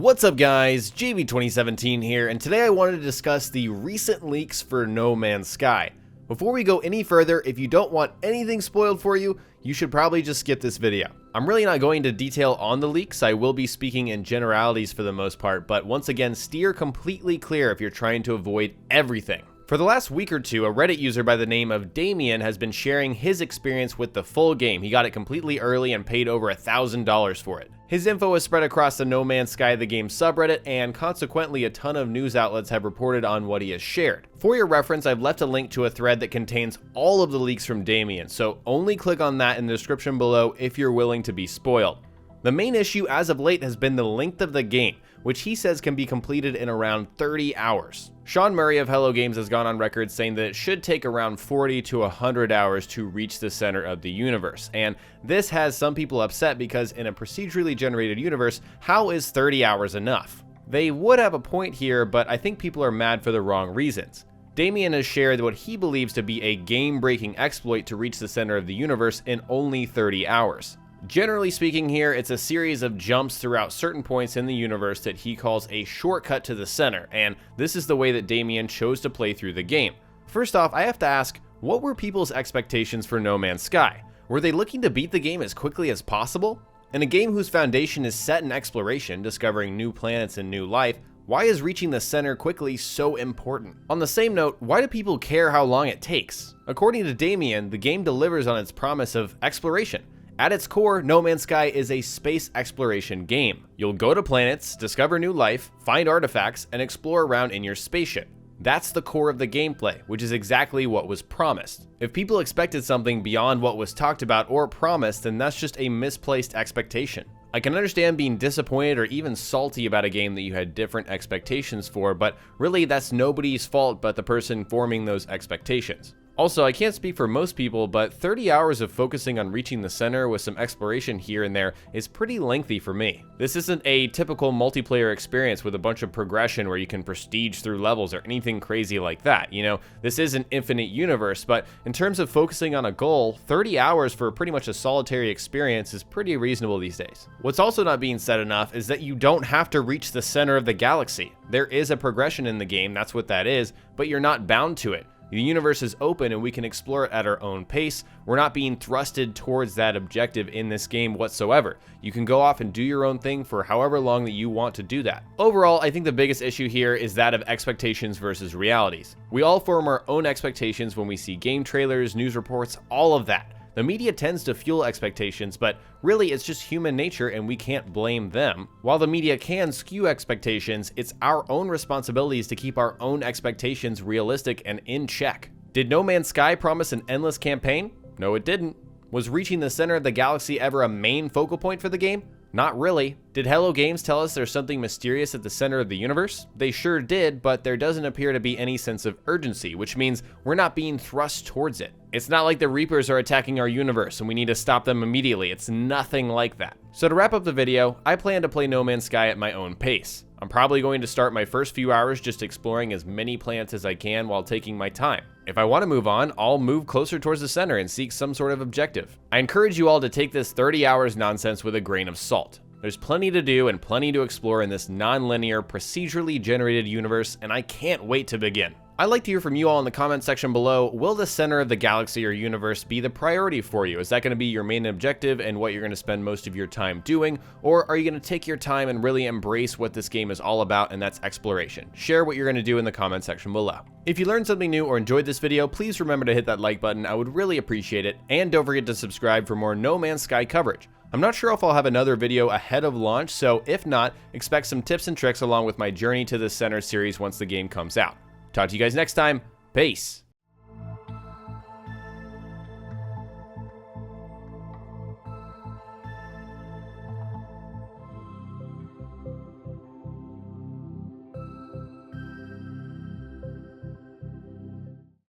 What's up guys, JB2017 here, and today I wanted to discuss the recent leaks for No Man's Sky. Before we go any further, if you don't want anything spoiled for you, you should probably just skip this video. I'm really not going into detail on the leaks. I will be speaking in generalities for the most part, but once again, steer completely clear if you're trying to avoid everything. For the last week or two, a Reddit user by the name of Daymeeuhn has been sharing his experience with the full game. He got it completely early and paid over $1,000 for it. His info was spread across the NoMansSkyTheGame subreddit, and consequently a ton of news outlets have reported on what he has shared. For your reference, I've left a link to a thread that contains all of the leaks from Daymeeuhn, so only click on that in the description below if you're willing to be spoiled. The main issue as of late has been the length of the game, which he says can be completed in around 30 hours. Sean Murray of Hello Games has gone on record saying that it should take around 40 to 100 hours to reach the center of the universe, and this has some people upset because in a procedurally generated universe, how is 30 hours enough? They would have a point here, but I think people are mad for the wrong reasons. Daymeeuhn has shared what he believes to be a game-breaking exploit to reach the center of the universe in only 30 hours. Generally speaking here, it's a series of jumps throughout certain points in the universe that he calls a shortcut to the center, and this is the way that Daymeeuhn chose to play through the game. First off, I have to ask, what were people's expectations for No Man's Sky? Were they looking to beat the game as quickly as possible? In a game whose foundation is set in exploration, discovering new planets and new life, why is reaching the center quickly so important? On the same note, why do people care how long it takes? According to Daymeeuhn, the game delivers on its promise of exploration. At its core, No Man's Sky is a space exploration game. You'll go to planets, discover new life, find artifacts, and explore around in your spaceship. That's the core of the gameplay, which is exactly what was promised. If people expected something beyond what was talked about or promised, then that's just a misplaced expectation. I can understand being disappointed or even salty about a game that you had different expectations for, but really that's nobody's fault but the person forming those expectations. Also, I can't speak for most people, but 30 hours of focusing on reaching the center with some exploration here and there is pretty lengthy for me. This isn't a typical multiplayer experience with a bunch of progression where you can prestige through levels or anything crazy like that. You know, this is an infinite universe, but in terms of focusing on a goal, 30 hours for pretty much a solitary experience is pretty reasonable these days. What's also not being said enough is that you don't have to reach the center of the galaxy. There is a progression in the game, that's what that is, but you're not bound to it. The universe is open and we can explore it at our own pace. We're not being thrusted towards that objective in this game whatsoever. You can go off and do your own thing for however long that you want to do that. Overall, I think the biggest issue here is that of expectations versus realities. We all form our own expectations when we see game trailers, news reports, all of that. The media tends to fuel expectations, but really it's just human nature and we can't blame them. While the media can skew expectations, it's our own responsibilities to keep our own expectations realistic and in check. Did No Man's Sky promise an endless campaign? No, it didn't. Was reaching the center of the galaxy ever a main focal point for the game? Not really. Did Hello Games tell us there's something mysterious at the center of the universe? They sure did, but there doesn't appear to be any sense of urgency, which means we're not being thrust towards it. It's not like the Reapers are attacking our universe and we need to stop them immediately. It's nothing like that. So to wrap up the video, I plan to play No Man's Sky at my own pace. I'm probably going to start my first few hours just exploring as many planets as I can while taking my time. If I want to move on, I'll move closer towards the center and seek some sort of objective. I encourage you all to take this 30 hours nonsense with a grain of salt. There's plenty to do and plenty to explore in this non-linear, procedurally generated universe, and I can't wait to begin. I'd like to hear from you all in the comment section below. Will the center of the galaxy or universe be the priority for you? Is that going to be your main objective and what you're going to spend most of your time doing? Or are you going to take your time and really embrace what this game is all about, and that's exploration? Share what you're going to do in the comment section below. If you learned something new or enjoyed this video, please remember to hit that like button. I would really appreciate it. And don't forget to subscribe for more No Man's Sky coverage. I'm not sure if I'll have another video ahead of launch, so if not, expect some tips and tricks along with my Journey to the Center series once the game comes out. Talk to you guys next time. Peace.